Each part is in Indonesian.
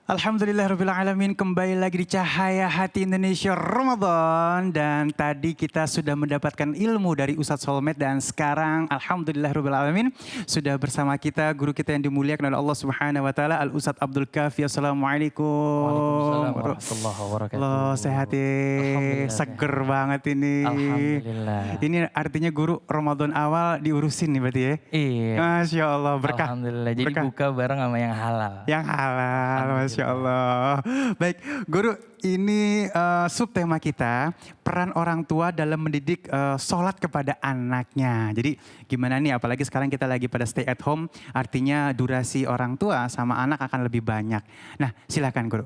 Alhamdulillahirrabbilalamin, kembali lagi di Cahaya Hati Indonesia Ramadan. Dan tadi kita sudah mendapatkan ilmu dari Ustadz Solmed. Dan sekarang Alhamdulillahirrabbilalamin sudah bersama kita guru kita yang dimuliakan oleh Allah Subhanahu Wa Taala, Al Ustadz Abdul Kafi. Assalamualaikum. Waalaikumsalam warahmatullahi wabarakatuh. Loh, sehat ya, seger banget ini. Alhamdulillah. Ini artinya guru Ramadan awal diurusin nih berarti ya? Iya. Masya Allah, berkah. Alhamdulillah, jadi berkah. buka bareng sama yang halal. Yang halal, Masya Allah. Baik, guru, ini subtema kita, peran orang tua dalam mendidik sholat kepada anaknya. Jadi gimana nih, apalagi sekarang kita lagi pada stay at home, artinya durasi orang tua sama anak akan lebih banyak. Nah, silakan guru.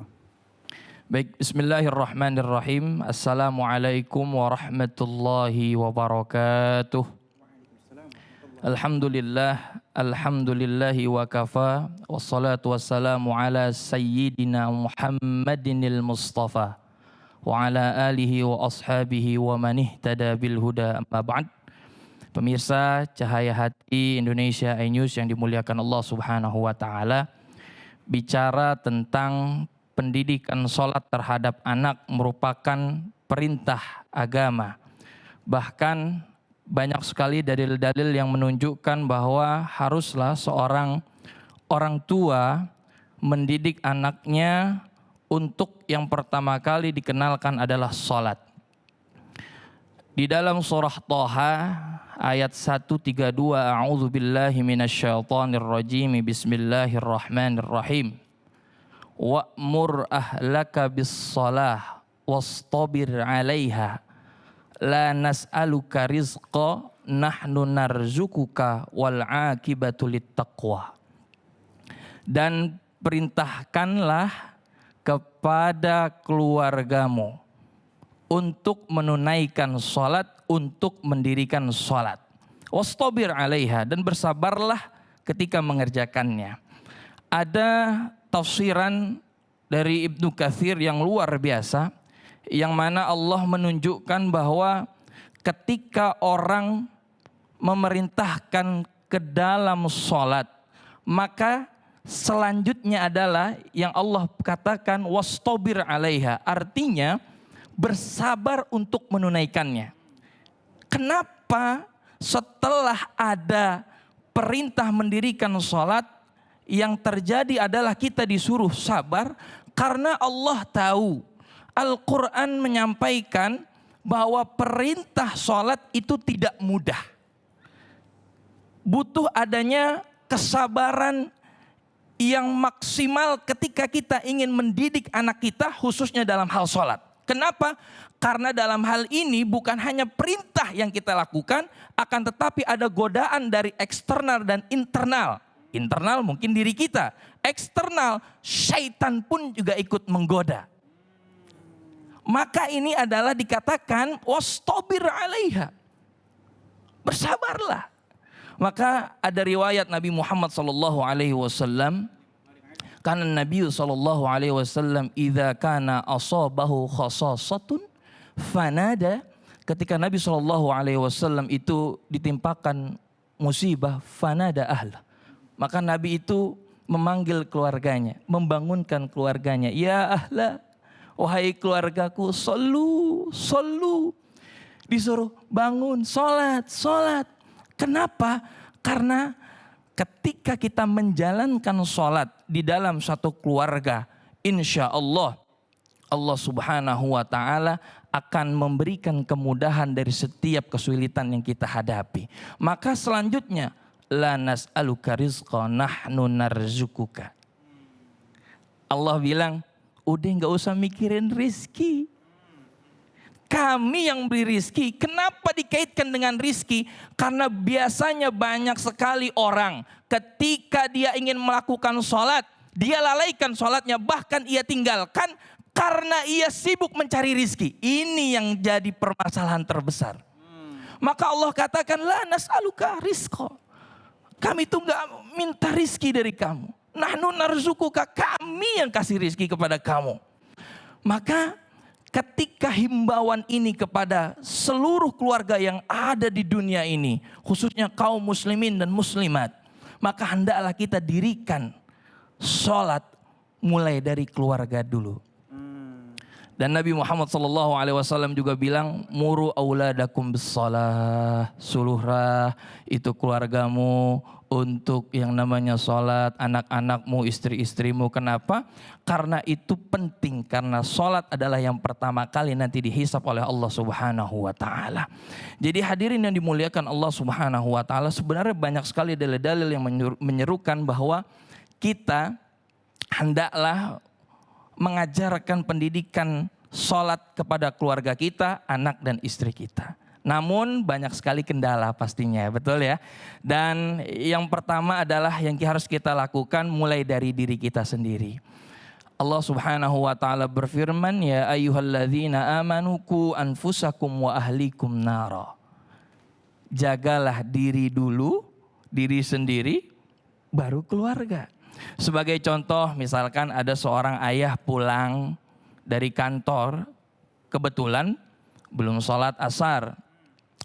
Baik, bismillahirrahmanirrahim. Assalamualaikum warahmatullahi wabarakatuh. Alhamdulillahi wa kafa, wassalatu wassalamu ala sayyidina Muhammadinil Mustafa wa ala alihi wa ashabihi wa man ihtada bil huda, amma ba'd. Pemirsa Cahaya Hati Indonesia iNews yang dimuliakan Allah Subhanahu wa taala, bicara tentang pendidikan sholat terhadap anak merupakan perintah agama. Bahkan banyak sekali dalil-dalil yang menunjukkan bahwa haruslah seorang orang tua mendidik anaknya untuk yang pertama kali dikenalkan adalah sholat. Di dalam surah Thaha ayat 132, A'udzubillahi minasyaitonirrajim, Bismillahirrahmanirrahim. Wa'mur ahlaka bis-shalah wastabir 'alaiha. La nas'aluka rizqa nahnu narzukuka wal 'aqibatu littaqwa. Dan perintahkanlah kepada keluargamu untuk menunaikan sholat, untuk mendirikan sholat. Wastabir 'alaiha, dan bersabarlah ketika mengerjakannya. Ada tafsiran dari Ibnu Katsir yang luar biasa, yang mana Allah menunjukkan bahwa ketika orang memerintahkan ke dalam sholat, maka selanjutnya adalah yang Allah katakan wastabir 'alaiha, artinya bersabar untuk menunaikannya. Kenapa setelah ada perintah mendirikan sholat, yang terjadi adalah kita disuruh sabar? Karena Allah tahu, Al-Quran menyampaikan bahwa perintah sholat itu tidak mudah. Butuh adanya kesabaran yang maksimal ketika kita ingin mendidik anak kita, khususnya dalam hal sholat. Kenapa? Karena dalam hal ini bukan hanya perintah yang kita lakukan, akan tetapi ada godaan dari eksternal dan internal. Internal mungkin diri kita, eksternal syaitan pun juga ikut menggoda. Maka ini adalah dikatakan wastabir 'alaiha, bersabarlah. Maka ada riwayat Nabi Muhammad sallallahu alaihi wasallam, karena Nabi sallallahu alaihi wasallam idza kana asabahu khasasatun fanada, ketika Nabi sallallahu alaihi wasallam itu ditimpakan musibah, fanada ahla, maka Nabi itu memanggil keluarganya, membangunkan keluarganya, ya ahla, wahai keluargaku, solu. Disuruh bangun, sholat. Kenapa? Karena ketika kita menjalankan sholat di dalam satu keluarga, insya Allah, Allah Subhanahu wa ta'ala akan memberikan kemudahan dari setiap kesulitan yang kita hadapi. Maka selanjutnya, la nas'aluka rizqa nahnu narzukuka. Allah bilang, udah gak usah mikirin rizki, kami yang beri rizki. Kenapa dikaitkan dengan rizki? Karena biasanya banyak sekali orang ketika dia ingin melakukan sholat, dia lalaikan sholatnya, bahkan ia tinggalkan karena ia sibuk mencari rizki. Ini yang jadi permasalahan terbesar. Maka Allah katakan, la nas'aluka rizqa, kami itu gak minta rizki dari kamu. Nahnu narzukuka, kami yang kasih rizki kepada kamu. Maka ketika himbauan ini kepada seluruh keluarga yang ada di dunia ini, khususnya kaum muslimin dan muslimat, maka hendaklah kita dirikan sholat mulai dari keluarga dulu. Dan Nabi Muhammad SAW juga bilang, muru auladakum bis-shalah, suruhlah itu keluargamu untuk yang namanya sholat, anak-anakmu, istri-istrimu. Kenapa? Karena itu penting, karena sholat adalah yang pertama kali nanti dihisap oleh Allah Subhanahu wa Ta'ala. Jadi hadirin yang dimuliakan Allah Subhanahu wa Ta'ala, sebenarnya banyak sekali dalil-dalil yang menyerukan bahwa kita hendaklah mengajarkan pendidikan sholat kepada keluarga kita, anak dan istri kita. Namun banyak sekali kendala pastinya, betul ya. Dan yang pertama adalah yang harus kita lakukan mulai dari diri kita sendiri. Allah Subhanahu wa Ta'ala berfirman, ya ayyuhalladzina amanu qu anfusakum wa ahlikum nara. Jagalah diri dulu, diri sendiri, baru keluarga. Sebagai contoh, misalkan ada seorang ayah pulang dari kantor, kebetulan belum sholat asar.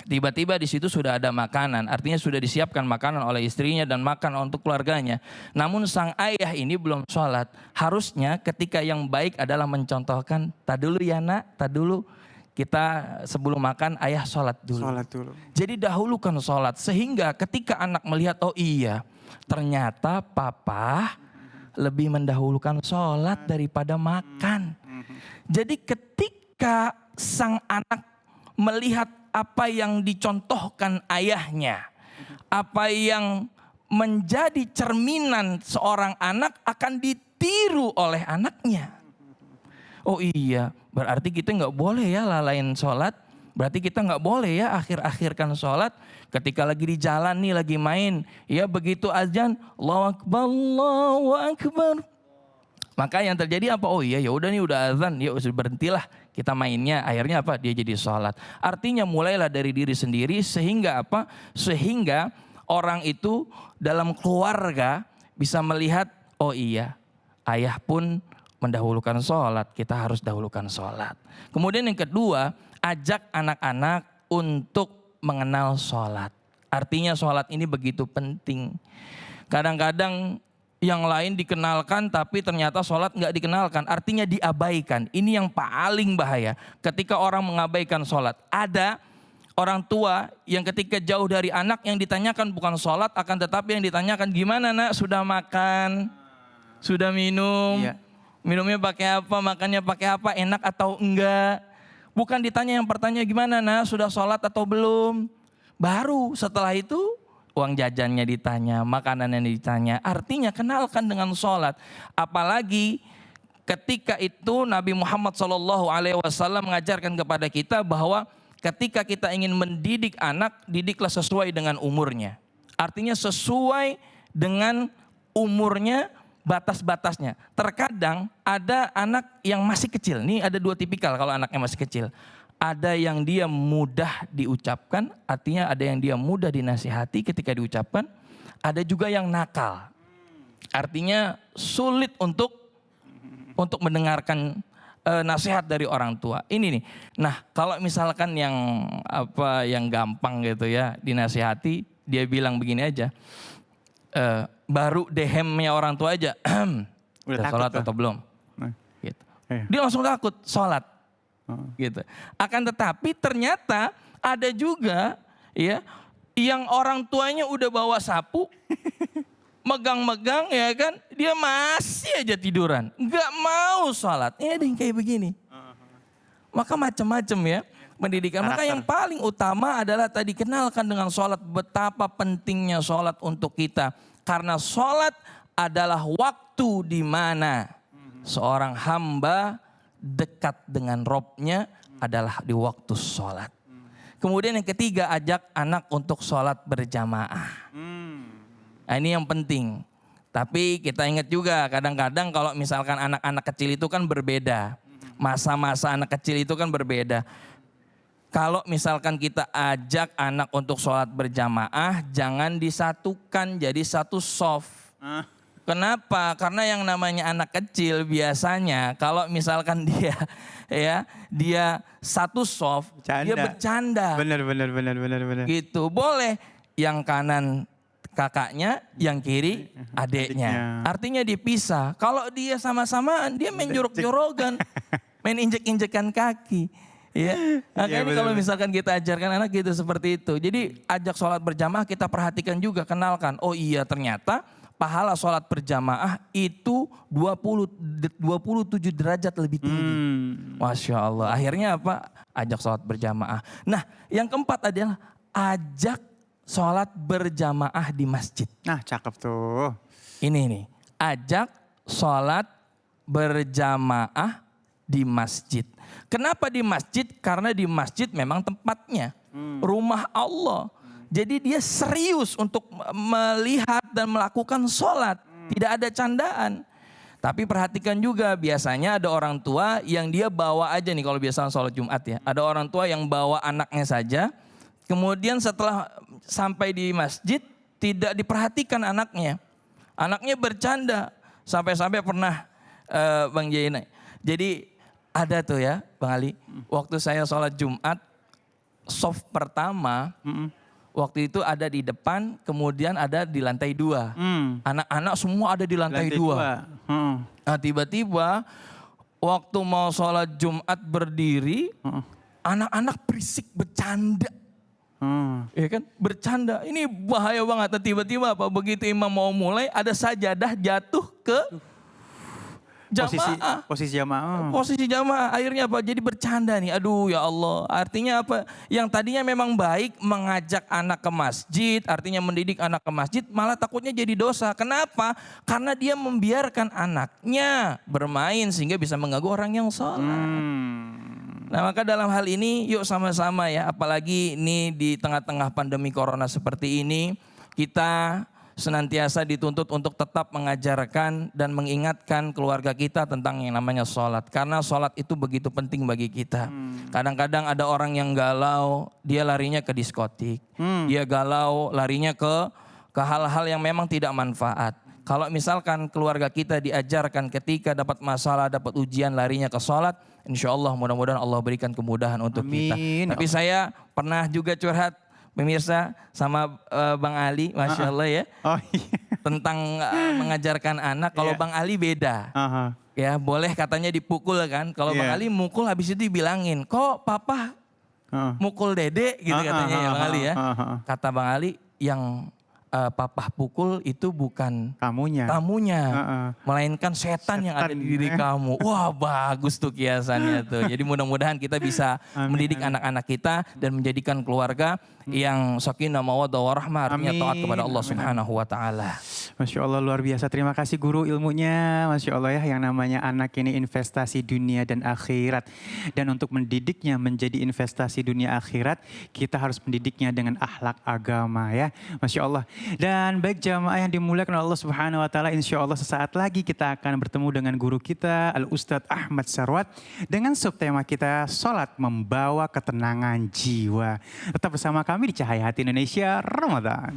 Tiba-tiba di situ sudah ada makanan, artinya sudah disiapkan makanan oleh istrinya dan makan untuk keluarganya. Namun sang ayah ini belum sholat. Harusnya ketika yang baik adalah mencontohkan, tak dulu ya nak, tak dulu. Kita sebelum makan ayah sholat dulu. Sholat dulu. Jadi dahulukan sholat, sehingga ketika anak melihat, oh iya, ternyata papa lebih mendahulukan sholat daripada makan. Jadi ketika sang anak melihat apa yang dicontohkan ayahnya, apa yang menjadi cerminan seorang anak akan ditiru oleh anaknya. Oh iya, berarti kita nggak boleh ya lalain sholat. Berarti kita nggak boleh ya akhir-akhirkan sholat. Ketika lagi di jalan nih, lagi main. Ya begitu azan, Allahu Akbar, Allahu Akbar. Maka yang terjadi apa? Oh iya, ya udah nih udah azan, ya berhentilah kita mainnya. Akhirnya apa? Dia jadi sholat. Artinya mulailah dari diri sendiri, sehingga apa? Sehingga orang itu dalam keluarga bisa melihat, oh iya, ayah pun mendahulukan sholat, kita harus dahulukan sholat. Kemudian yang kedua, ajak anak-anak untuk mengenal sholat. Artinya sholat ini begitu penting. Kadang-kadang yang lain dikenalkan tapi ternyata sholat nggak dikenalkan. Artinya diabaikan. Ini yang paling bahaya ketika orang mengabaikan sholat. Ada orang tua yang ketika jauh dari anak yang ditanyakan bukan sholat, akan tetapi yang ditanyakan, gimana nak, sudah makan, sudah minum, minumnya pakai apa, makannya pakai apa, enak atau enggak. Bukan ditanya yang pertanyaan, gimana nak, sudah sholat atau belum. Baru setelah itu uang jajannya ditanya, makanannya ditanya. Artinya kenalkan dengan sholat. Apalagi ketika itu Nabi Muhammad SAW mengajarkan kepada kita bahwa ketika kita ingin mendidik anak, didiklah sesuai dengan umurnya. Artinya sesuai dengan umurnya, batas-batasnya. Terkadang ada anak yang masih kecil. Nih ada dua tipikal kalau anaknya masih kecil. Ada yang dia mudah diucapkan, artinya ada yang dia mudah dinasihati ketika diucapkan. Ada juga yang nakal. Artinya sulit untuk mendengarkan nasihat dari orang tua. Ini nih. Nah, kalau misalkan yang gampang gitu ya dinasihati, dia bilang begini aja. Baru dehemnya orang tua aja. Udah sholat atau belum? Gitu. Dia langsung takut sholat. Gitu. Akan tetapi ternyata ada juga ya yang orang tuanya udah bawa sapu, megang-megang ya kan, dia masih aja tiduran, nggak mau sholat. Ini ada yang kayak begini. Maka macam-macam ya pendidikan. Maka yang paling utama adalah tadi kenalkan dengan sholat, betapa pentingnya sholat untuk kita. Karena sholat adalah waktu di mana seorang hamba dekat dengan Robnya adalah di waktu sholat. Kemudian yang ketiga, ajak anak untuk sholat berjamaah. Nah, ini yang penting. Tapi kita ingat juga kadang-kadang kalau misalkan anak-anak kecil itu kan berbeda. Masa-masa anak kecil itu kan berbeda. Kalau misalkan kita ajak anak untuk sholat berjamaah, jangan disatukan jadi satu shaf. Kenapa? Karena yang namanya anak kecil biasanya kalau misalkan dia satu shaf, dia bercanda. Benar. Gitu. Boleh yang kanan kakaknya, yang kiri adiknya. Artinya dipisah. Kalau dia sama-samaan, dia main jorok-jorogan, main injek-injekan kaki. Ya, makanya kalau misalkan kita ajarkan anak gitu seperti itu. Jadi ajak sholat berjamaah kita perhatikan juga, kenalkan. Oh iya ternyata pahala sholat berjamaah itu 27 derajat lebih tinggi. Masya Allah. Akhirnya apa? Ajak sholat berjamaah. Nah yang keempat adalah ajak sholat berjamaah di masjid. Nah cakep tuh. Ini nih, ajak sholat berjamaah di masjid. Kenapa di masjid? Karena di masjid memang tempatnya, rumah Allah. Jadi dia serius untuk melihat dan melakukan sholat. Tidak ada candaan. Tapi perhatikan juga biasanya ada orang tua yang dia bawa aja nih kalau biasa sholat Jumat ya. Ada orang tua yang bawa anaknya saja. Kemudian setelah sampai di masjid tidak diperhatikan anaknya. Anaknya bercanda. Sampai-sampai pernah Bang Jaina. Jadi ada tuh ya Bang Ali. Waktu saya sholat Jumat. Soft pertama. Waktu itu ada di depan, kemudian ada di lantai 2. Anak-anak semua ada di lantai 2. Nah tiba-tiba waktu mau sholat Jumat berdiri, anak-anak berisik bercanda. Ya kan, bercanda. Ini bahaya banget. Tiba-tiba apa? Begitu imam mau mulai, ada sajadah jatuh ke jamaah. Posisi jamaah. Posisi jamaah. Akhirnya apa? Jadi bercanda nih. Aduh ya Allah. Artinya apa? Yang tadinya memang baik mengajak anak ke masjid. Artinya mendidik anak ke masjid. Malah takutnya jadi dosa. Kenapa? Karena dia membiarkan anaknya bermain sehingga bisa mengganggu orang yang sholat. Nah maka dalam hal ini yuk sama-sama ya. Apalagi ini di tengah-tengah pandemi corona seperti ini. Kita senantiasa dituntut untuk tetap mengajarkan dan mengingatkan keluarga kita tentang yang namanya sholat. Karena sholat itu begitu penting bagi kita. Kadang-kadang ada orang yang galau, dia larinya ke diskotik. Dia galau, larinya ke hal-hal yang memang tidak manfaat. Kalau misalkan keluarga kita diajarkan ketika dapat masalah, dapat ujian, larinya ke sholat. Insya Allah mudah-mudahan Allah berikan kemudahan untuk kita. Tapi saya pernah juga curhat pemirsa sama Bang Ali, Masya Allah ya. Oh iya. Tentang mengajarkan anak, kalau Bang Ali beda. Ya boleh katanya dipukul kan. Kalau Bang Ali mukul habis itu dibilangin, kok papa mukul dede gitu katanya ya Bang Ali ya. Kata Bang Ali, yang papa pukul itu bukan kamunya, melainkan setan yang ada di diri kamu. Wah bagus tuh kiasannya tuh. Jadi mudah-mudahan kita bisa mendidik anak-anak kita dan menjadikan keluarga yang sakinah mawaddah warahmah, artinya taat kepada Allah Subhanahu wa taala. Masya Allah luar biasa. Terima kasih guru ilmunya. Masya Allah ya, yang namanya anak ini investasi dunia dan akhirat. Dan untuk mendidiknya menjadi investasi dunia akhirat, kita harus mendidiknya dengan akhlak agama ya. Masya Allah. Dan baik jamaah yang dimuliakan Allah Subhanahu wa taala, insya Allah sesaat lagi kita akan bertemu dengan guru kita Al Ustadz Ahmad Sarwat dengan subtema kita sholat membawa ketenangan jiwa. Tetap bersama kami di Cahaya Hati Indonesia Ramadan.